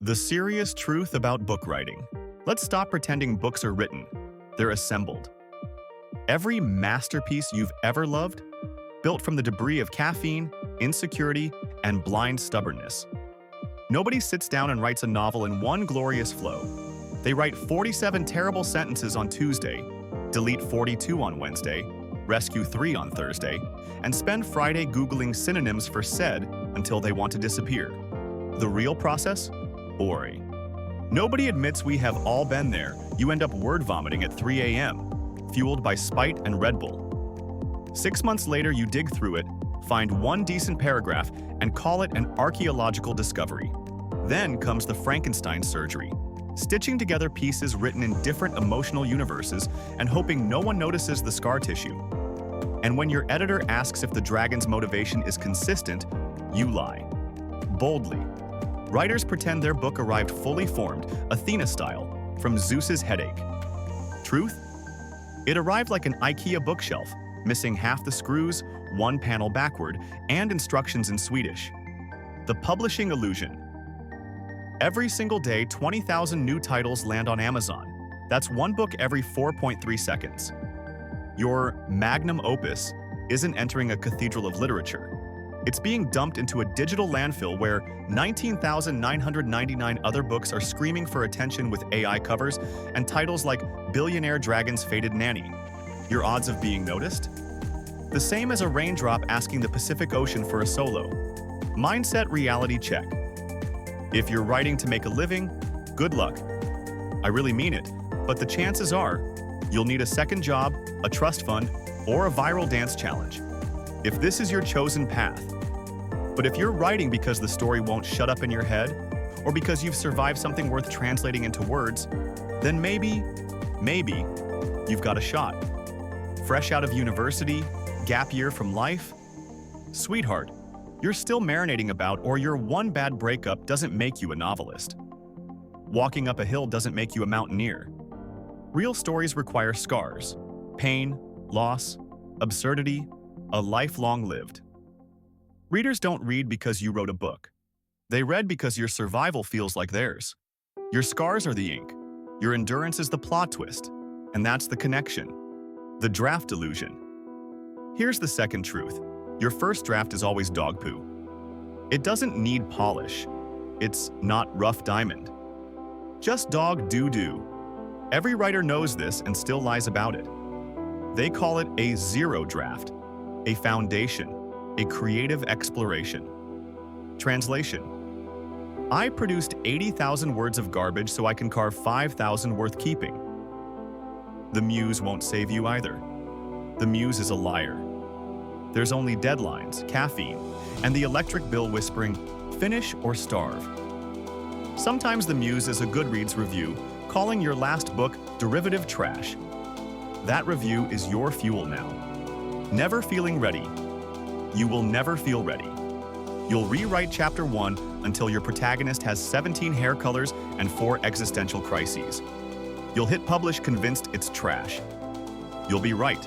The serious truth about book writing. Let's stop pretending books are written. They're assembled. Every masterpiece you've ever loved, built from the debris of caffeine, insecurity, and blind stubbornness. Nobody sits down and writes a novel in one glorious flow. They write 47 terrible sentences on Tuesday, delete 42 on Wednesday, rescue 3 on Thursday, and spend Friday Googling synonyms for said until they want to disappear. The real process? Boring. Nobody admits we have all been there. You end up word vomiting at 3 a.m., fueled by spite and Red Bull. 6 months later, you dig through it, find one decent paragraph, and call it an archaeological discovery. Then comes the Frankenstein surgery, stitching together pieces written in different emotional universes and hoping no one notices the scar tissue. And when your editor asks if the dragon's motivation is consistent, you lie. Boldly. Writers pretend their book arrived fully formed, Athena-style, from Zeus's headache. Truth? It arrived like an IKEA bookshelf, missing half the screws, one panel backward, and instructions in Swedish. The publishing illusion. Every single day, 20,000 new titles land on Amazon. That's one book every 4.3 seconds. Your magnum opus isn't entering a cathedral of literature. It's being dumped into a digital landfill where 19,999 other books are screaming for attention with AI covers and titles like Billionaire Dragon's Fated Nanny. Your odds of being noticed? The same as a raindrop asking the Pacific Ocean for a solo. Mindset reality check. If you're writing to make a living, good luck. I really mean it, but the chances are you'll need a second job, a trust fund, or a viral dance challenge. If this is your chosen path. But if you're writing because the story won't shut up in your head, or because you've survived something worth translating into words, then maybe you've got a shot. Fresh out of university, gap year from life? Sweetheart, you're still marinating about, or your one bad breakup doesn't make you a novelist. Walking up a hill doesn't make you a mountaineer. Real stories require scars, pain, loss, absurdity, a lifelong lived. Readers don't read because you wrote a book. They read because your survival feels like theirs. Your scars are the ink. Your endurance is the plot twist. And that's the connection. The draft illusion. Here's the second truth. Your first draft is always dog poo. It doesn't need polish. It's not rough diamond. Just dog doo-doo. Every writer knows this and still lies about it. They call it a zero draft, a foundation, a creative exploration. Translation. I produced 80,000 words of garbage so I can carve 5,000 worth keeping. The muse won't save you either. The muse is a liar. There's only deadlines, caffeine, and the electric bill whispering, finish or starve. Sometimes the muse is a Goodreads review calling your last book derivative trash. That review is your fuel now. Never feeling ready. You will never feel ready. You'll rewrite chapter 1 until your protagonist has 17 hair colors and 4 existential crises. You'll hit publish convinced it's trash. You'll be right.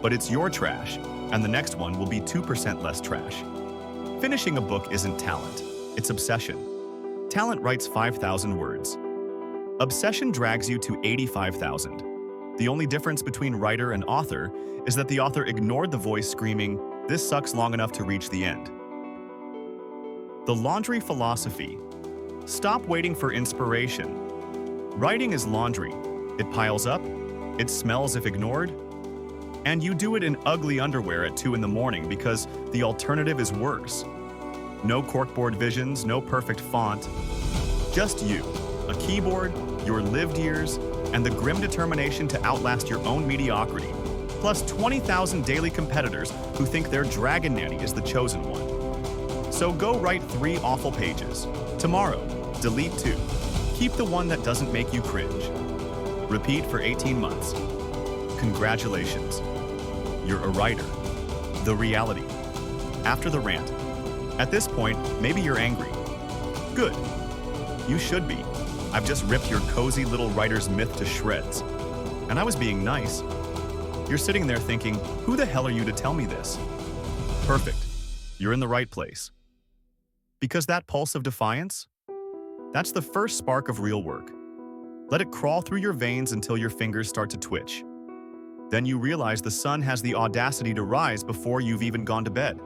But it's your trash, and the next one will be 2% less trash. Finishing a book isn't talent, it's obsession. Talent writes 5,000 words. Obsession drags you to 85,000. The only difference between writer and author is that the author ignored the voice screaming, "This sucks," long enough to reach the end. The laundry philosophy. Stop waiting for inspiration. Writing is laundry. It piles up, it smells if ignored, and you do it in ugly underwear at 2 in the morning because the alternative is worse. No corkboard visions, no perfect font. Just you, a keyboard, your lived years, and the grim determination to outlast your own mediocrity, plus 20,000 daily competitors who think their dragon nanny is the chosen one. So go write 3 awful pages. Tomorrow, delete 2. Keep the one that doesn't make you cringe. Repeat for 18 months. Congratulations. You're a writer. The reality. After the rant. At this point, maybe you're angry. Good. You should be. I've just ripped your cozy little writer's myth to shreds. And I was being nice. You're sitting there thinking, who the hell are you to tell me this? Perfect. You're in the right place. Because that pulse of defiance? That's the first spark of real work. Let it crawl through your veins until your fingers start to twitch. Then you realize the sun has the audacity to rise before you've even gone to bed.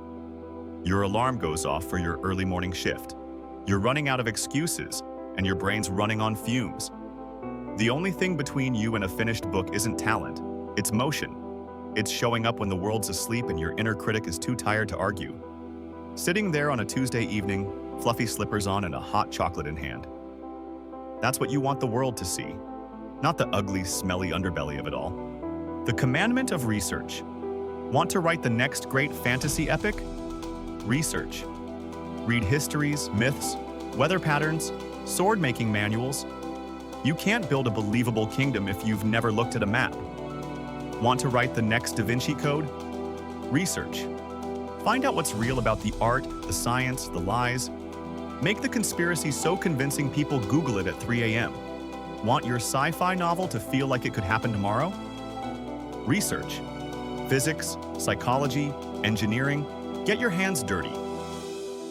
Your alarm goes off for your early morning shift. You're running out of excuses, and your brain's running on fumes. The only thing between you and a finished book isn't talent, it's motion. It's showing up when the world's asleep and your inner critic is too tired to argue. Sitting there on a Tuesday evening, fluffy slippers on and a hot chocolate in hand. That's what you want the world to see, not the ugly, smelly underbelly of it all. The commandment of research. Want to write the next great fantasy epic? Research. Read histories, myths, weather patterns, sword-making manuals. You can't build a believable kingdom if you've never looked at a map. Want to write the next Da Vinci Code? Research. Find out what's real about the art, the science, the lies. Make the conspiracy so convincing people Google it at 3 a.m. Want your sci-fi novel to feel like it could happen tomorrow? Research. Physics, psychology, engineering. Get your hands dirty.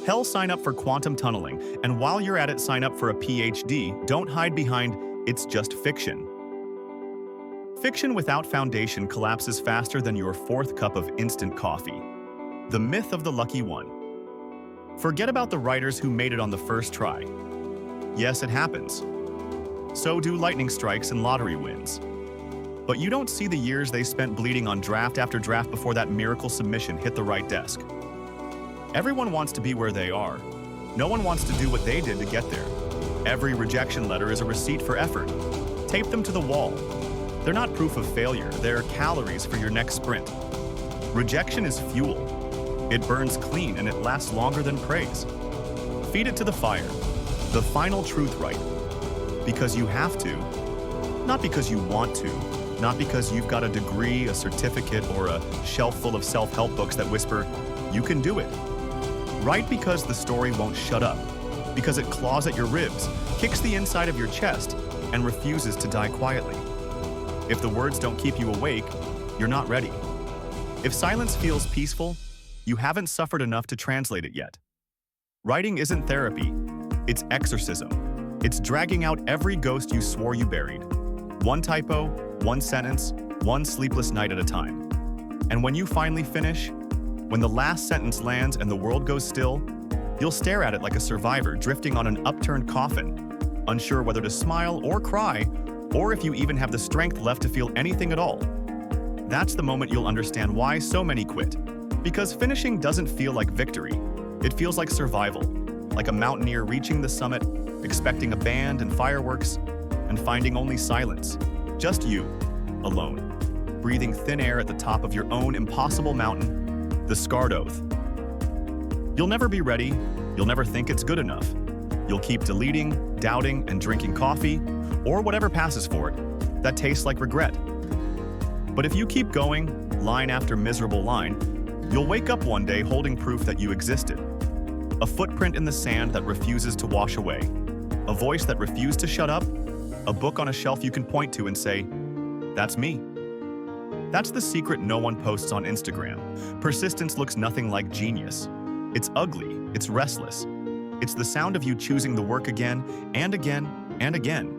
Hell, sign up for quantum tunneling, and while you're at it, sign up for a PhD. Don't hide behind, it's just fiction. Fiction without foundation collapses faster than your fourth cup of instant coffee. The myth of the lucky one. Forget about the writers who made it on the first try. Yes, it happens. So do lightning strikes and lottery wins. But you don't see the years they spent bleeding on draft after draft before that miracle submission hit the right desk. Everyone wants to be where they are. No one wants to do what they did to get there. Every rejection letter is a receipt for effort. Tape them to the wall. They're not proof of failure, they're calories for your next sprint. Rejection is fuel. It burns clean and it lasts longer than praise. Feed it to the fire. The final truth right. Because you have to. Not because you want to. Not because you've got a degree, a certificate, or a shelf full of self-help books that whisper, you can do it. Write because the story won't shut up. Because it claws at your ribs, kicks the inside of your chest, and refuses to die quietly. If the words don't keep you awake, you're not ready. If silence feels peaceful, you haven't suffered enough to translate it yet. Writing isn't therapy, it's exorcism. It's dragging out every ghost you swore you buried. One typo, one sentence, one sleepless night at a time. And when you finally finish, when the last sentence lands and the world goes still, you'll stare at it like a survivor drifting on an upturned coffin, unsure whether to smile or cry, or if you even have the strength left to feel anything at all. That's the moment you'll understand why so many quit. Because finishing doesn't feel like victory. It feels like survival, like a mountaineer reaching the summit, expecting a band and fireworks, and finding only silence. Just you, alone, breathing thin air at the top of your own impossible mountain, the scarred oath. You'll never be ready, you'll never think it's good enough. You'll keep deleting, doubting, and drinking coffee, or whatever passes for it, that tastes like regret. But if you keep going, line after miserable line, you'll wake up one day holding proof that you existed. A footprint in the sand that refuses to wash away. A voice that refused to shut up. A book on a shelf you can point to and say, that's me. That's the secret no one posts on Instagram. Persistence looks nothing like genius. It's ugly, it's restless. It's the sound of you choosing the work again and again and again.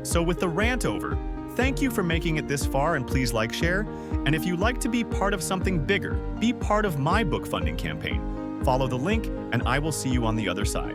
So with the rant over, thank you for making it this far, and please like, share. And if you'd like to be part of something bigger, be part of my book funding campaign. Follow the link and I will see you on the other side.